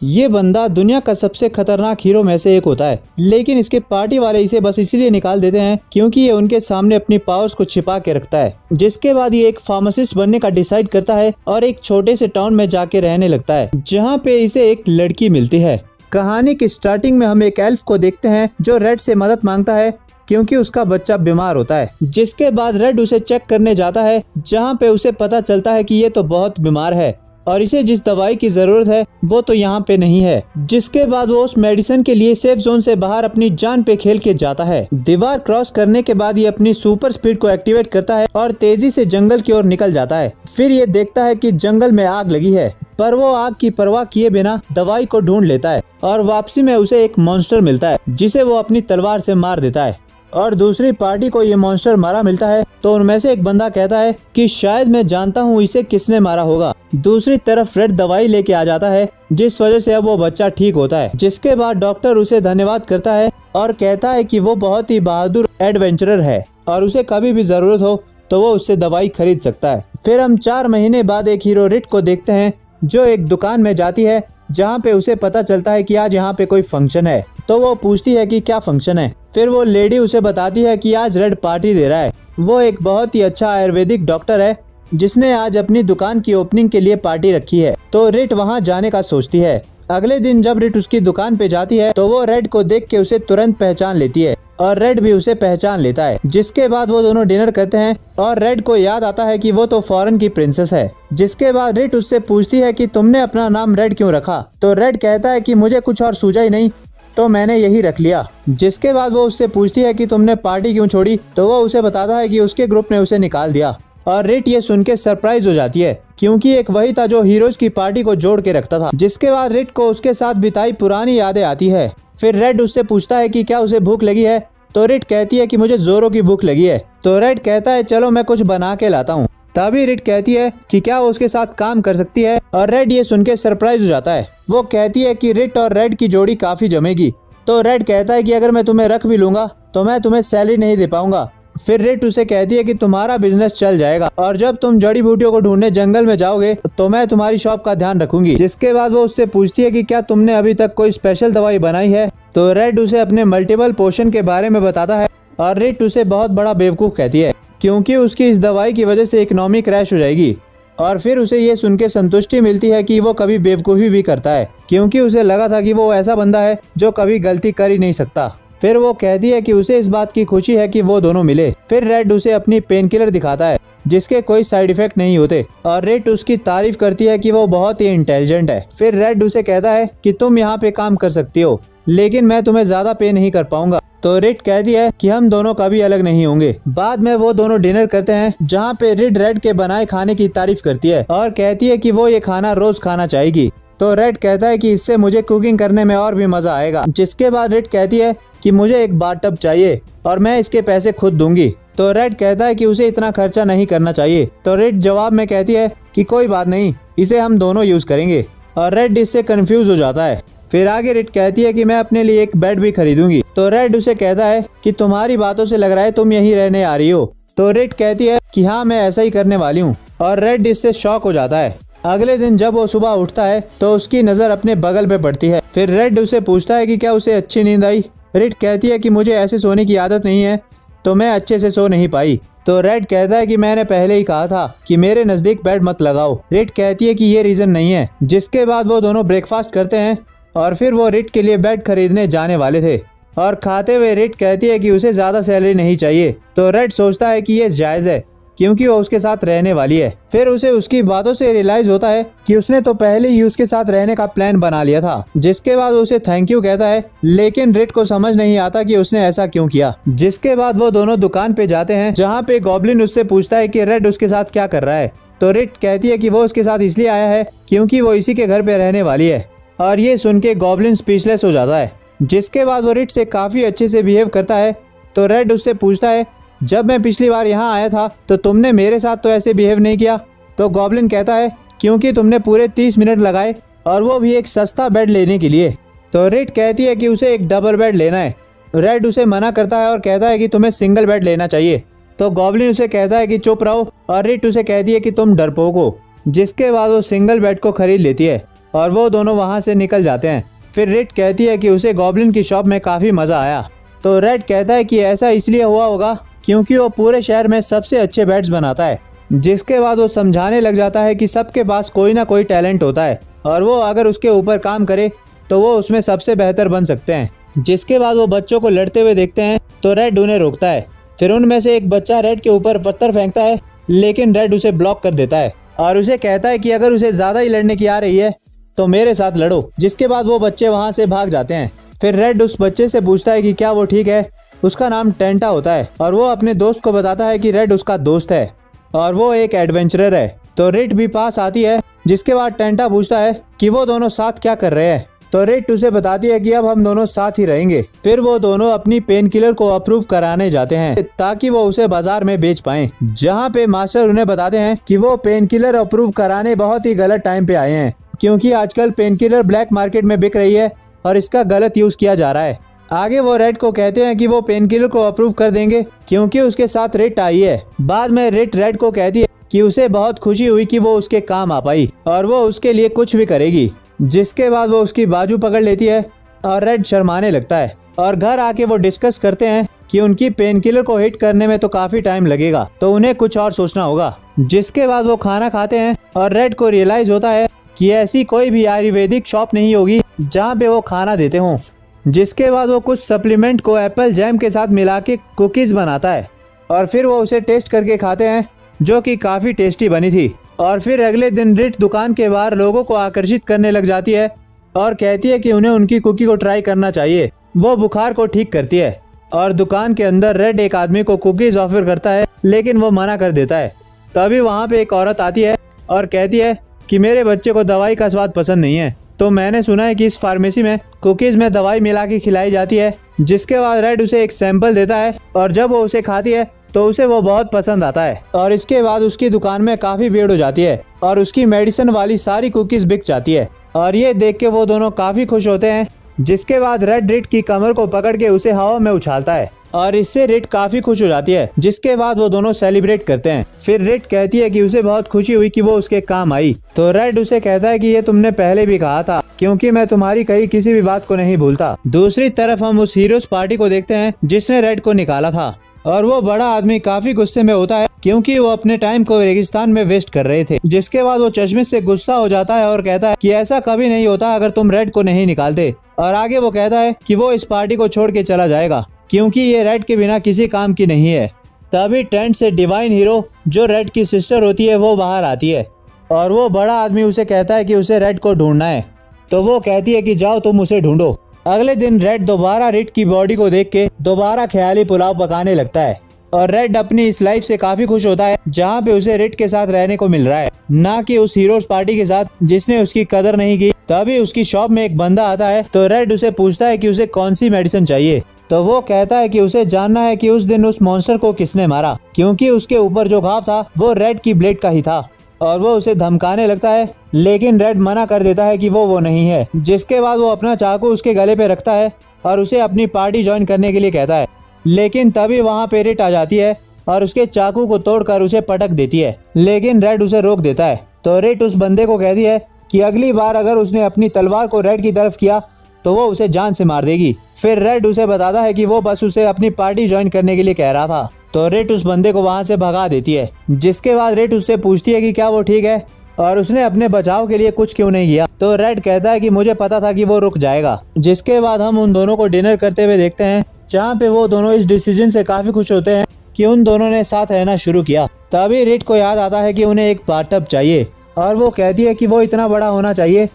ये बंदा दुनिया का सबसे खतरनाक हीरो में से एक होता है, लेकिन इसके पार्टी वाले इसे बस इसलिए निकाल देते हैं क्योंकि ये उनके सामने अपनी पावर्स को छिपा के रखता है। जिसके बाद ये एक फार्मासिस्ट बनने का डिसाइड करता है और एक छोटे से टाउन में जाके रहने लगता है, जहाँ पे इसे एक लड़की मिलती है। कहानी की स्टार्टिंग में हम एक एल्फ को देखते हैं जो रेड से मदद मांगता है क्योंकि उसका बच्चा बीमार होता है। जिसके बाद रेड उसे चेक करने जाता है, जहाँ पे उसे पता चलता है कि ये तो बहुत बीमार है और इसे जिस दवाई की जरूरत है वो तो यहाँ पे नहीं है। जिसके बाद वो उस मेडिसिन के लिए सेफ जोन से बाहर अपनी जान पे खेल के जाता है। दीवार क्रॉस करने के बाद ये अपनी सुपर स्पीड को एक्टिवेट करता है और तेजी से जंगल की ओर निकल जाता है। फिर ये देखता है कि जंगल में आग लगी है, पर वो आग की परवाह किए बिना दवाई को ढूंढ लेता है और वापसी में उसे एक मॉन्स्टर मिलता है जिसे वो अपनी तलवार से मार देता है। और दूसरी पार्टी को ये मॉन्स्टर मारा मिलता है तो उनमें से एक बंदा कहता है कि शायद मैं जानता हूँ इसे किसने मारा होगा। दूसरी तरफ रेड दवाई लेके आ जाता है जिस वजह से अब वो बच्चा ठीक होता है। जिसके बाद डॉक्टर उसे धन्यवाद करता है और कहता है कि वो बहुत ही बहादुर एडवेंचरर है और उसे कभी भी जरूरत हो तो वो उससे दवाई खरीद सकता है। फिर हम 4 महीने बाद एक हीरो रिट को देखते हैं जो एक दुकान में जाती है, जहाँ पे उसे पता चलता है कि आज यहाँ पे कोई फंक्शन है। तो वो पूछती है कि क्या फंक्शन है। फिर वो लेडी उसे बताती है कि आज रेड पार्टी दे रहा है। वो एक बहुत ही अच्छा आयुर्वेदिक डॉक्टर है जिसने आज अपनी दुकान की ओपनिंग के लिए पार्टी रखी है। तो रिट वहाँ जाने का सोचती है। अगले दिन जब रिट उसकी दुकान पे जाती है तो वो रेड को देख के उसे तुरंत पहचान लेती है और रेड भी उसे पहचान लेता है। जिसके बाद वो दोनों डिनर करते हैं और रेड को याद आता है कि वो तो फॉरेन की प्रिंसेस है। जिसके बाद रिट उससे पूछती है कि तुमने अपना नाम रेड क्यों रखा। तो रेड कहता है कि मुझे कुछ और सूझा ही नहीं तो मैंने यही रख लिया। जिसके बाद वो उससे पूछती है कि तुमने पार्टी क्यों छोड़ी। तो वो उसे बताता है कि उसके ग्रुप ने उसे निकाल दिया और रिट ये सुन के सरप्राइज हो जाती है क्योंकि एक वही था जो हीरोज की पार्टी को जोड़ के रखता था। जिसके बाद रिट को उसके साथ बिताई पुरानी यादें आती है। फिर रेड उससे पूछता है कि क्या उसे भूख लगी है। तो रिट कहती है कि मुझे जोरों की भूख लगी है। तो रेड कहता है चलो मैं कुछ बना के लाता हूँ। तभी रिट कहती है कि क्या वो उसके साथ काम कर सकती है और रेड ये सुन के सरप्राइज हो जाता है। वो कहती है कि रिट और रेड की जोड़ी काफी जमेगी। तो रेड कहता है कि अगर मैं तुम्हें रख भी लूंगा तो मैं तुम्हें सैलरी नहीं दे पाऊंगा। फिर रिट उसे कहती है कि तुम्हारा बिजनेस चल जाएगा और जब तुम जड़ी बूटियों को ढूंढने जंगल में जाओगे तो मैं तुम्हारी शॉप का ध्यान रखूंगी। जिसके बाद वो उससे पूछती है कि क्या तुमने अभी तक कोई स्पेशल दवाई बनाई है। तो रेड उसे अपने मल्टीपल पोशन के बारे में बताता है और रिट उसे बहुत बड़ा बेवकूफ कहती है क्योंकि उसकी इस दवाई की वजह से इकोनॉमी क्रैश हो जाएगी। और फिर उसे ये सुन के संतुष्टि मिलती है कि वो कभी बेवकूफ़ी भी करता है क्योंकि उसे लगा था कि वो ऐसा बंदा है जो कभी गलती कर ही नहीं सकता। फिर वो कहती है कि उसे इस बात की खुशी है कि वो दोनों मिले। फिर रेड उसे अपनी पेन किलर दिखाता है जिसके कोई साइड इफेक्ट नहीं होते और रेड उसकी तारीफ करती है कि वो बहुत ही इंटेलिजेंट है। फिर रेड उसे कहता है कि तुम यहाँ पे काम कर सकती हो लेकिन मैं तुम्हें ज्यादा पे नहीं कर पाऊंगा। तो रिट कहती है कि हम दोनों कभी अलग नहीं होंगे। बाद में वो दोनों डिनर करते हैं जहाँ पे रिट रेड के बनाए खाने की तारीफ करती है और कहती है कि वो ये खाना रोज खाना चाहेगी। तो रेड कहता है कि इससे मुझे कुकिंग करने में और भी मजा आएगा। जिसके बाद रिट कहती है कि मुझे एक बाथटब चाहिए और मैं इसके पैसे खुद दूंगी। तो रेड कहता है कि उसे इतना खर्चा नहीं करना चाहिए। तो रेड जवाब में कहती है कि कोई बात नहीं, इसे हम दोनों यूज करेंगे और रेड इससे कंफ्यूज हो जाता है। फिर आगे रिट कहती है कि मैं अपने लिए एक बेड भी खरीदूंगी। तो रेड उसे कहता है कि तुम्हारी बातों से लग रहा है तुम यहीं रहने आ रही हो। तो रिट कहती है कि हाँ मैं ऐसा ही करने वाली हूँ और रेड इससे शॉक हो जाता है। अगले दिन जब वो सुबह उठता है तो उसकी नजर अपने बगल पे पड़ती है। फिर रेड उसे पूछता है कि क्या उसे अच्छी नींद आई। रिट कहती है कि मुझे ऐसे सोने की आदत नहीं है तो मैं अच्छे से सो नहीं पाई। तो रेड कहता है कि मैंने पहले ही कहा था कि मेरे नजदीक बेड मत लगाओ। रिट कहती है कि ये रीजन नहीं है। जिसके बाद वो दोनों ब्रेकफास्ट करते हैं और फिर वो रिट के लिए बेड खरीदने जाने वाले थे और खाते हुए रिट कहती है कि उसे ज्यादा सैलरी नहीं चाहिए। तो रेड सोचता है कि ये जायज है क्योंकि वो उसके साथ रहने वाली है। फिर उसे उसकी बातों से रियलाइज होता है कि उसने तो पहले ही उसके साथ रहने का प्लान बना लिया था। जिसके बाद उसे थैंक यू कहता है लेकिन रिट को समझ नहीं आता कि उसने ऐसा क्यों किया। जिसके बाद वो दोनों दुकान पे जाते हैं जहाँ पे गॉब्लिन उससे पूछता है कि रेड उसके साथ क्या कर रहा है। तो रिट कहती है कि वो उसके साथ इसलिए आया है क्योंकि वो इसी के घर पे रहने वाली है और ये सुन के गॉब्लिन स्पीचलेस हो जाता है। जिसके बाद वो रिट से काफी अच्छे से बिहेव करता है। तो रेड उससे पूछता है जब मैं पिछली बार यहाँ आया था तो तुमने मेरे साथ तो ऐसे बिहेव नहीं किया। तो गॉब्लिन कहता है क्योंकि तुमने पूरे 30 मिनट लगाए और वो भी एक सस्ता बेड लेने के लिए। तो रिट कहती है कि उसे एक डबल बेड लेना है। रेड उसे मना करता है और कहता है कि तुम्हें सिंगल बेड लेना चाहिए। तो गॉब्लिन उसे कहता है कि चुप रहो और रिट उसे कहती है कि तुम डरपोक हो। जिसके बाद वो सिंगल बेड को खरीद लेती है और वो दोनों वहाँ से निकल जाते हैं। फिर रिट कहती है कि उसे गॉब्लिन की शॉप में काफ़ी मज़ा आया। तो रेड कहता है कि ऐसा इसलिए हुआ होगा क्योंकि वो पूरे शहर में सबसे अच्छे बैट्स बनाता है। जिसके बाद वो समझाने लग जाता है कि सबके पास कोई ना कोई टैलेंट होता है और वो अगर उसके ऊपर काम करे तो वो उसमें सबसे बेहतर बन सकते हैं। जिसके बाद वो बच्चों को लड़ते हुए देखते हैं तो रेड उन्हें रोकता है। फिर उनमें से एक बच्चा रेड के ऊपर पत्थर फेंकता है, लेकिन रेड उसे ब्लॉक कर देता है और उसे कहता है कि अगर उसे ज़्यादा ही लड़ने की आ रही है तो मेरे साथ लड़ो। जिसके बाद वो बच्चे वहाँ से भाग जाते हैं। फिर रेड उस बच्चे से पूछता है कि क्या वो ठीक है। उसका नाम टेंटा होता है और वो अपने दोस्त को बताता है कि रेड उसका दोस्त है और वो एक एडवेंचरर है। तो रिट भी पास आती है। जिसके बाद टेंटा पूछता है कि वो दोनों साथ क्या कर रहे हैं। तो रिट उसे बताती है कि अब हम दोनों साथ ही रहेंगे। फिर वो दोनों अपनी पेन किलर को अप्रूव कराने जाते हैं ताकि वो उसे बाजार में बेच पाएं। जहाँ पे मास्टर उन्हें बताते हैं कि वो पेन किलर अप्रूव कराने बहुत ही गलत टाइम पे आए हैं, क्योंकि आजकल पेन किलर ब्लैक मार्केट में बिक रही है और इसका गलत यूज किया जा रहा है। आगे वो रेड को कहते हैं कि वो पेन किलर को अप्रूव कर देंगे क्योंकि उसके साथ रिट आई है। बाद में रिट रेड को कहती है कि उसे बहुत खुशी हुई कि वो उसके काम आ पाई और वो उसके लिए कुछ भी करेगी। जिसके बाद वो उसकी बाजू पकड़ लेती है और रेड शर्माने लगता है और घर आके वो डिस्कस करते हैं कि उनकी पेन किलर को हिट करने में तो काफी टाइम लगेगा, तो उन्हें कुछ और सोचना होगा। जिसके बाद वो खाना खाते हैं और रेड को रियलाइज होता है कि ऐसी कोई भी आयुर्वेदिक शॉप नहीं होगी जहाँ पे वो खाना देते हों। जिसके बाद वो कुछ सप्लीमेंट को एप्पल जैम के साथ मिला के कुकीज बनाता है और फिर वो उसे टेस्ट करके खाते हैं, जो कि काफ़ी टेस्टी बनी थी। और फिर अगले दिन रिट दुकान के बाहर लोगों को आकर्षित करने लग जाती है और कहती है कि उन्हें उनकी कुकी को ट्राई करना चाहिए, वो बुखार को ठीक करती है। और दुकान के अंदर रेड एक आदमी को कुकीज ऑफर करता है, लेकिन वो मना कर देता है। तभी वहाँ पे एक औरत आती है और कहती है कि मेरे बच्चे को दवाई का स्वाद पसंद नहीं है, तो मैंने सुना है कि इस फार्मेसी में कुकीज में दवाई मिला के खिलाई जाती है। जिसके बाद रेड उसे एक सैंपल देता है और जब वो उसे खाती है तो उसे वो बहुत पसंद आता है और इसके बाद उसकी दुकान में काफी भीड़ हो जाती है और उसकी मेडिसिन वाली सारी कुकीज बिक जाती है और ये देख के वो दोनों काफी खुश होते हैं। जिसके बाद रेड रिट की कमर को पकड़ के उसे हवा में उछालता है और इससे रिट काफी खुश हो जाती है। जिसके बाद वो दोनों सेलिब्रेट करते हैं। फिर रिट कहती है कि उसे बहुत खुशी हुई कि वो उसके काम आई। तो रेड उसे कहता है कि ये तुमने पहले भी कहा था, क्योंकि मैं तुम्हारी कही किसी भी बात को नहीं भूलता। दूसरी तरफ हम उस हीरोज पार्टी को देखते हैं जिसने रेड को निकाला था और वो बड़ा आदमी काफी गुस्से में होता है क्योंकि वो अपने टाइम को रेगिस्तान में वेस्ट कर रहे थे। जिसके बाद वो चश्मिश से गुस्सा हो जाता है और कहता है कि ऐसा कभी नहीं होता अगर तुम रेड को नहीं निकालते। और आगे वो कहता है कि वो इस पार्टी को छोड़ के चला जाएगा क्योंकि ये रेड के बिना किसी काम की नहीं है। तभी टेंट से डिवाइन हीरो, जो रेड की सिस्टर होती है, वो बाहर आती है और वो बड़ा आदमी उसे कहता है कि उसे रेड को ढूंढना है। तो वो कहती है कि जाओ तुम उसे ढूंढो। अगले दिन रेड दोबारा रिट की बॉडी को देख के दोबारा ख्याली पुलाव पकाने लगता है और रेड अपनी इस लाइफ से काफी खुश होता है जहाँ पे उसे रिट के साथ रहने को मिल रहा है, ना कि उस हीरोज पार्टी के साथ जिसने उसकी कदर नहीं की। तभी उसकी शॉप में एक बंदा आता है तो रेड उसे पूछता है कि उसे कौन सी मेडिसिन चाहिए। तो वो कहता है कि उसे जानना है कि उस दिन उस मॉन्स्टर को किसने मारा, क्योंकि उसके ऊपर जो घाव था वो रेड की ब्लेड का ही था। और वो उसे धमकाने लगता है, लेकिन रेड मना कर देता है कि वो नहीं है। जिसके बाद वो अपना चाकू उसके गले पे रखता है और उसे अपनी पार्टी ज्वाइन करने के लिए कहता है। लेकिन तभी वहाँ पे रिट आ जाती है और उसके चाकू को तोड़कर उसे पटक देती है, लेकिन रेड उसे रोक देता है। तो रिट उस बंदे को कहती है कि अगली बार अगर उसने अपनी तलवार को रेड की तरफ किया तो वो उसे जान से मार देगी। फिर रेड उसे बताता है कि वो बस उसे अपनी पार्टी ज्वाइन करने के लिए कह रहा था। तो रेड उस बंदे को वहाँ से भगा देती है। जिसके बाद रेड उससे पूछती है कि क्या वो ठीक है और उसने अपने बचाव के लिए कुछ क्यों नहीं किया। तो रेड कहता है कि मुझे पता था कि वो रुक जाएगा। जिसके बाद हम उन दोनों को डिनर करते हुए देखते हैं, जहाँ पे वो दोनों इस डिसीजन से काफी खुश होते हैं कि उन दोनों ने साथ रहना शुरू किया। तभी रेड को याद आता है कि उन्हें एक बाथटब चाहिए और वो कहती है कि वो इतना बड़ा होना चाहिए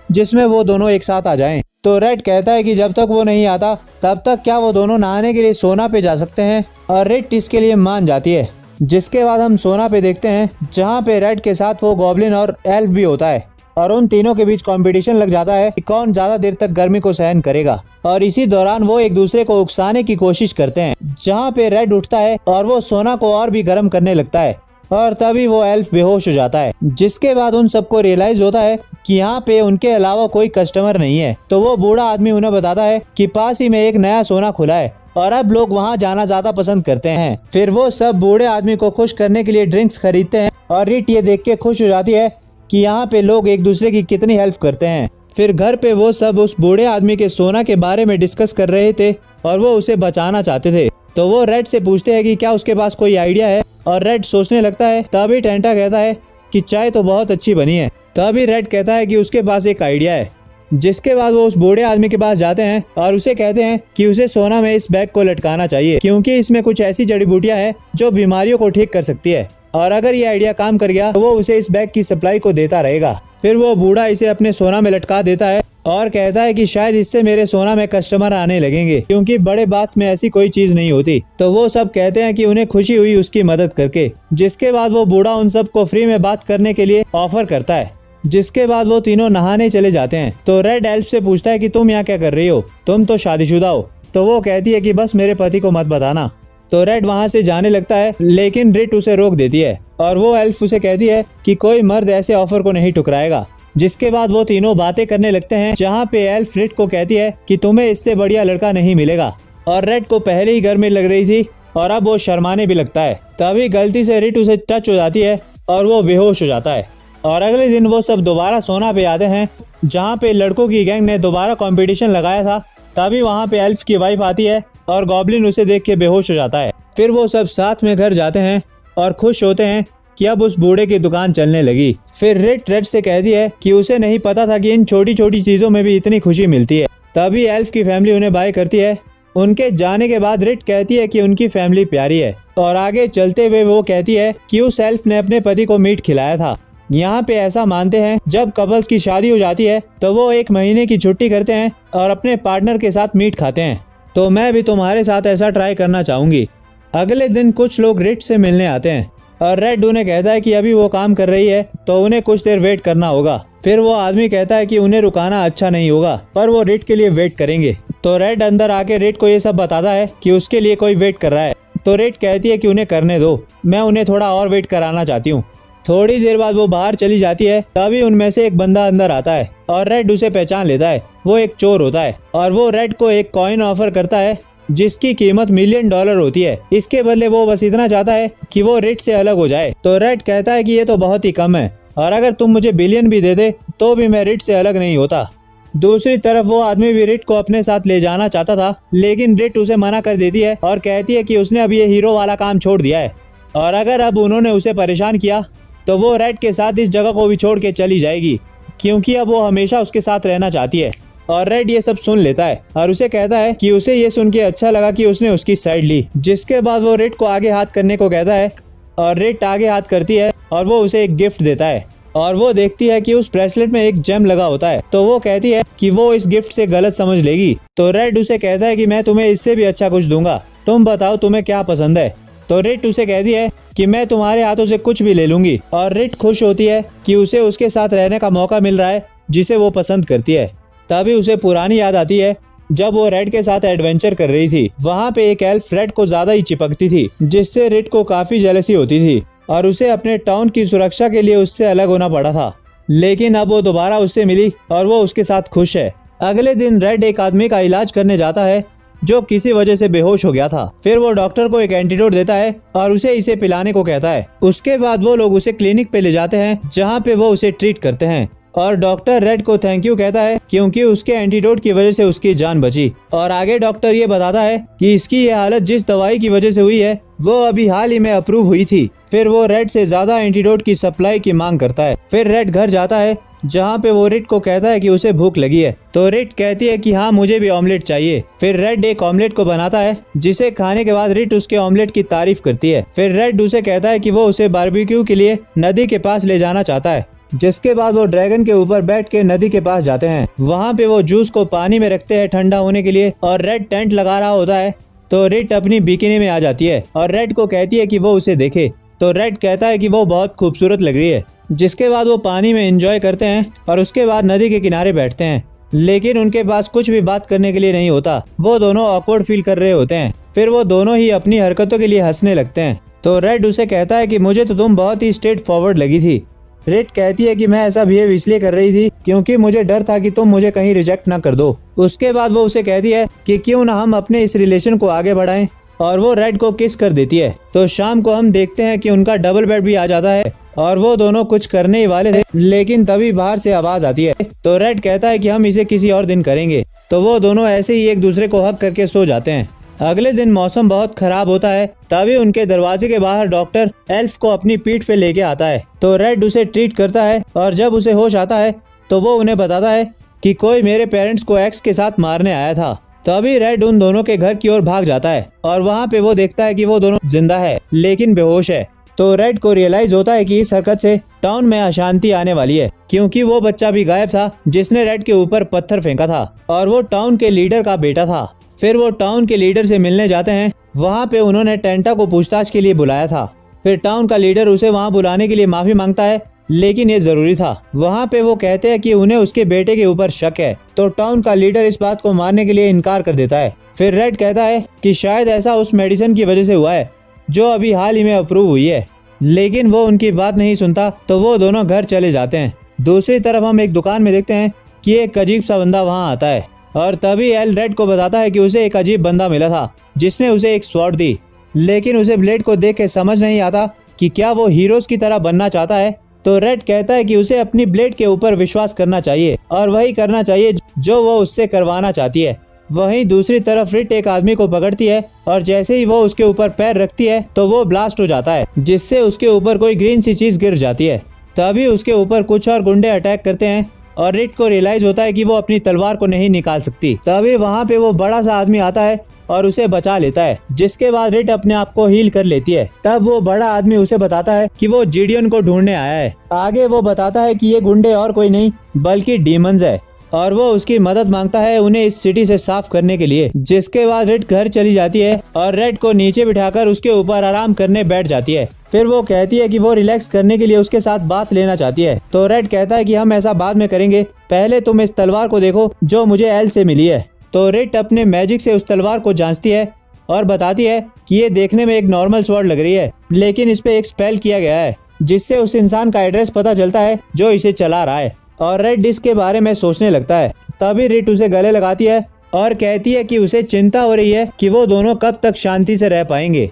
जिसमें वो दोनों एक साथ आ जाएं। तो रेड कहता है कि जब तक वो नहीं आता तब तक क्या वो दोनों नहाने के लिए सोना पे जा सकते हैं, और रेड इसके लिए मान जाती है। जिसके बाद हम सोना पे देखते हैं, जहाँ पे रेड के साथ वो गॉब्लिन और एल्फ भी होता है और उन तीनों के बीच कंपटीशन लग जाता है कि कौन ज्यादा देर तक गर्मी को सहन करेगा। और इसी दौरान वो एक दूसरे को उकसाने की कोशिश करते हैं, जहाँ पे रेड उठता है और वो सोना को और भी गर्म करने लगता है और तभी वो एल्फ बेहोश हो जाता है। जिसके बाद उन सबको रियलाइज होता है कि यहाँ पे उनके अलावा कोई कस्टमर नहीं है। तो वो बूढ़ा आदमी उन्हें बताता है कि पास ही में एक नया सोना खुला है और अब लोग वहाँ जाना ज्यादा पसंद करते हैं। फिर वो सब बूढ़े आदमी को खुश करने के लिए ड्रिंक्स खरीदते हैं और रिट ये देख के खुश हो जाती है कि यहाँ पे लोग एक दूसरे की कितनी हेल्प करते हैं। फिर घर पे वो सब उस बूढ़े आदमी के सोना के बारे में डिस्कस कर रहे थे और वो उसे बचाना चाहते थे। तो वो रेड से पूछते हैं कि क्या उसके पास कोई आइडिया है, और रेड सोचने लगता है। तभी टेंटा कहता है कि चाय तो बहुत अच्छी बनी है। तभी रेड कहता है कि उसके पास एक आइडिया है। जिसके बाद वो उस बूढ़े आदमी के पास जाते हैं और उसे कहते हैं कि उसे सोना में इस बैग को लटकाना चाहिए, क्योंकि इसमें कुछ ऐसी जड़ी बूटियां हैं जो बीमारियों को ठीक कर सकती है, और अगर ये आइडिया काम कर गया तो वो उसे इस बैग की सप्लाई को देता रहेगा। फिर वो बूढ़ा इसे अपने सोना में लटका देता है और कहता है कि शायद इससे मेरे सोना में कस्टमर आने लगेंगे, क्योंकि बड़े बाक्स में ऐसी कोई चीज नहीं होती। तो वो सब कहते हैं कि उन्हें खुशी हुई उसकी मदद करके। जिसके बाद वो बूढ़ा उन सबको फ्री में बात करने के लिए ऑफर करता है। जिसके बाद वो तीनों नहाने चले जाते हैं। तो रेड एल्फ से पूछता है कि तुम यहाँ क्या कर रही हो, तुम तो शादीशुदा हो। तो वो कहती है कि बस मेरे पति को मत बताना। तो रेड वहाँ से जाने लगता है, लेकिन रिट उसे रोक देती है और वो एल्फ उसे कहती है कि कोई मर्द ऐसे ऑफर को नहीं ठुकराएगा। जिसके बाद वो तीनों बातें करने लगते हैं, जहाँ पे एल्फ रिट को कहती है कि तुम्हें इससे बढ़िया लड़का नहीं मिलेगा। और रेड को पहले ही गर्मी लग रही थी और अब वो शर्माने भी लगता है। तभी गलती से रिट उसे टच हो जाती है और वो बेहोश हो जाता है। और अगले दिन वो सब दोबारा सोना पे आते हैं, जहाँ पे लड़कों की गैंग ने दोबारा कंपटीशन लगाया था। तभी वहाँ पे एल्फ की वाइफ आती है और गॉब्लिन उसे देख के बेहोश हो जाता है। फिर वो सब साथ में घर जाते हैं और खुश होते हैं कि अब उस बूढ़े की दुकान चलने लगी। फिर रिट रेड से कहती है कि उसे नहीं पता था कि इन छोटी छोटी चीजों में भी इतनी खुशी मिलती है। तभी एल्फ की फैमिली उन्हें बाय करती है। उनके जाने के बाद रिट कहती है कि उनकी फैमिली प्यारी है, और आगे चलते हुए वो कहती है कि उस एल्फ ने अपने पति को मीट खिलाया था। यहाँ पे ऐसा मानते हैं जब कपल्स की शादी हो जाती है तो वो 1 महीने की छुट्टी करते हैं और अपने पार्टनर के साथ मीट खाते हैं। तो मैं भी तुम्हारे साथ ऐसा ट्राई करना चाहूंगी। अगले दिन कुछ लोग रिट से मिलने आते हैं और रेड उन्हें कहता है कि अभी वो काम कर रही है तो उन्हें कुछ देर वेट करना होगा। फिर वो आदमी कहता है कि उन्हें रुकाना अच्छा नहीं होगा, पर वो रिट के लिए वेट करेंगे। तो रेड अंदर आके रिट को ये सब बताता है कि उसके लिए कोई वेट कर रहा है। तो रिट कहती है कि उन्हें करने दो, मैं उन्हें थोड़ा और वेट कराना चाहती हूँ। थोड़ी देर बाद वो बाहर चली जाती है। तभी उनमें से एक बंदा अंदर आता है और रेड उसे पहचान लेता है। वो एक चोर होता है और वो रेड को एक कॉइन ऑफर करता है जिसकी कीमत $1 मिलियन होती है। इसके बदले वो बस इतना चाहता है कि वो रिट से अलग हो जाए। तो रेड कहता है कि ये तो बहुत ही कम है, और अगर तुम मुझे बिलियन भी दे दे तो भी मैं रिट से अलग नहीं होता। दूसरी तरफ वो आदमी भी रिट को अपने साथ ले जाना चाहता था, लेकिन रिट उसे मना कर देती है और कहती है कि उसने अब ये हीरो वाला काम छोड़ दिया है, और अगर अब उन्होंने उसे परेशान किया तो वो रेड के साथ इस जगह को भी छोड़ के चली जाएगी, क्योंकि अब वो हमेशा उसके साथ रहना चाहती है। और रेड ये सब सुन लेता है और उसे कहता है कि उसे ये सुन के अच्छा लगा कि उसने उसकी साइड ली। जिसके बाद वो रेड को आगे हाथ करने को कहता है और रेड आगे हाथ करती है और वो उसे एक गिफ्ट देता है। और वो देखती है कि उस ब्रेसलेट में एक जेम लगा होता है। तो वो कहती है कि वो इस गिफ्ट से गलत समझ लेगी। तो रेड उसे कहता है कि मैं तुम्हें इससे भी अच्छा कुछ दूंगा, तुम बताओ तुम्हें क्या पसंद है। तो रिट उसे कहती है कि मैं तुम्हारे हाथों से कुछ भी ले लूंगी। और रिट खुश होती है कि उसे उसके साथ रहने का मौका मिल रहा है जिसे वो पसंद करती है। तभी उसे पुरानी याद आती है जब वो रेड के साथ एडवेंचर कर रही थी। वहाँ पे एक एल्फ रेड को ज्यादा ही चिपकती थी, जिससे रिट को काफी जेलसी होती थी और उसे अपने टाउन की सुरक्षा के लिए उससे अलग होना पड़ा था। लेकिन अब वो दोबारा उससे मिली और वो उसके साथ खुश है। अगले दिन रेड एक आदमी का इलाज करने जाता है जो किसी वजह से बेहोश हो गया था। फिर वो डॉक्टर को एक एंटीडोट देता है और उसे इसे पिलाने को कहता है। उसके बाद वो लोग उसे क्लिनिक पे ले जाते हैं जहाँ पे वो उसे ट्रीट करते हैं, और डॉक्टर रेड को थैंक यू कहता है क्योंकि उसके एंटीडोट की वजह से उसकी जान बची। और आगे डॉक्टर ये बताता है कि इसकी ये हालत जिस दवाई की वजह से हुई है वो अभी हाल ही में अप्रूव हुई थी। फिर वो रेड से ज्यादा एंटीडोट की सप्लाई की मांग करता है। फिर रेड घर जाता है जहाँ पे वो रिट को कहता है कि उसे भूख लगी है। तो रिट कहती है कि हाँ मुझे भी ऑमलेट चाहिए। फिर रेड एक ऑमलेट को बनाता है जिसे खाने के बाद रिट उसके ऑमलेट की तारीफ करती है। फिर रेड उसे कहता है कि वो उसे बारबेक्यू के लिए नदी के पास ले जाना चाहता है। जिसके बाद वो ड्रैगन के ऊपर बैठ के नदी के पास जाते हैं। वहाँ पे वो जूस को पानी में रखते हैं ठंडा होने के लिए, और रेड टेंट लगा रहा होता है। तो रिट अपनी बिकिनी में आ जाती है और रेड को कहती है कि वो उसे देखे। तो रेड कहता है कि वो बहुत खूबसूरत लग रही है। जिसके बाद वो पानी में एंजॉय करते हैं और उसके बाद नदी के किनारे बैठते हैं, लेकिन उनके पास कुछ भी बात करने के लिए नहीं होता। वो दोनों ऑकवर्ड फील कर रहे होते हैं। फिर वो दोनों ही अपनी हरकतों के लिए हंसने लगते हैं। तो रेड उसे कहता है कि मुझे तो तुम बहुत ही स्ट्रेट फॉरवर्ड लगी थी। रेड कहती है कि मैं ऐसा बिहेव इसलिए कर रही थी क्योंकि मुझे डर था कि तुम मुझे कहीं रिजेक्ट ना कर दो। उसके बाद वो उसे कहती है कि क्यों ना हम अपने इस रिलेशन को आगे बढ़ाएं और वो रेड को किस कर देती है। तो शाम को हम देखते हैं कि उनका डबल बेड भी आ जाता है और वो दोनों कुछ करने ही वाले थे, लेकिन तभी बाहर से आवाज आती है। तो रेड कहता है कि हम इसे किसी और दिन करेंगे। तो वो दोनों ऐसे ही एक दूसरे को हक करके सो जाते हैं। अगले दिन मौसम बहुत खराब होता है, तभी उनके दरवाजे के बाहर डॉक्टर एल्फ को अपनी पीठ पे लेके आता है। तो रेड उसे ट्रीट करता है और जब उसे होश आता है तो वो उन्हें बताता है कि कोई मेरे पेरेंट्स को एक्स के साथ मारने आया था। तभी रेड उन दोनों के घर की ओर भाग जाता है और वहाँ पे वो देखता है कि वो दोनों जिंदा है लेकिन बेहोश है। तो रेड को रियलाइज होता है कि इस हरकत से टाउन में अशांति आने वाली है, क्योंकि वो बच्चा भी गायब था जिसने रेड के ऊपर पत्थर फेंका था और वो टाउन के लीडर का बेटा था। फिर वो टाउन के लीडर से मिलने जाते हैं। वहाँ पे उन्होंने टेंटा को पूछताछ के लिए बुलाया था। फिर टाउन का लीडर उसे वहाँ बुलाने के लिए माफी मांगता है, लेकिन ये जरूरी था। वहाँ पे वो कहते हैं कि उन्हें उसके बेटे के ऊपर शक है। तो टाउन का लीडर इस बात को मानने के लिए इनकार कर देता है। फिर रेड कहता है कि शायद ऐसा उस मेडिसिन की वजह से हुआ है जो अभी हाल ही में अप्रूव हुई है, लेकिन वो उनकी बात नहीं सुनता। तो वो दोनों घर चले जाते हैं। दूसरी तरफ हम एक दुकान में देखते हैं कि एक अजीब सा बंदा वहाँ आता है और तभी एल रेड को बताता है कि उसे एक अजीब बंदा मिला था जिसने उसे एक स्वॉर्ड दी, लेकिन उसे ब्लेड को देख के समझ नहीं आता कि क्या वो हीरोज की तरह बनना चाहता है। तो रेड कहता है कि उसे अपनी ब्लेड के ऊपर विश्वास करना चाहिए और वही करना चाहिए जो वो उससे करवाना चाहती है। वहीं दूसरी तरफ रिट एक आदमी को पकड़ती है और जैसे ही वो उसके ऊपर पैर रखती है तो वो ब्लास्ट हो जाता है, जिससे उसके ऊपर कोई ग्रीन सी चीज गिर जाती है। तभी उसके ऊपर कुछ और गुंडे अटैक करते हैं और रिट को रियलाइज होता है कि वो अपनी तलवार को नहीं निकाल सकती। तभी वहाँ पे वो बड़ा सा आदमी आता है और उसे बचा लेता है, जिसके बाद रिट अपने आप को हील कर लेती है। तब वो बड़ा आदमी उसे बताता है कि वो जिडियन को ढूंढने आया है। आगे वो बताता है कि ये गुंडे और कोई नहीं बल्कि डीमंस है और वो उसकी मदद मांगता है उन्हें इस सिटी से साफ करने के लिए। जिसके बाद रिट घर चली जाती है और रेड को नीचे बिठाकर उसके ऊपर आराम करने बैठ जाती है। फिर वो कहती है कि वो रिलैक्स करने के लिए उसके साथ बात लेना चाहती है। तो रेड कहता है कि हम ऐसा बाद में करेंगे, पहले तुम इस तलवार को देखो जो मुझे एल से मिली है। तो रिट अपने मैजिक से उस तलवार को जांचती है और बताती है कि ये देखने में एक नॉर्मल स्वॉर्ड लग रही है, लेकिन इस पे एक स्पेल किया गया है जिससे उस इंसान का एड्रेस पता चलता है जो इसे चला रहा है। और रेड इसके बारे में सोचने लगता है। तभी रिट उसे गले लगाती है और कहती है कि उसे चिंता हो रही है कि वो दोनों कब तक शांति से रह पाएंगे।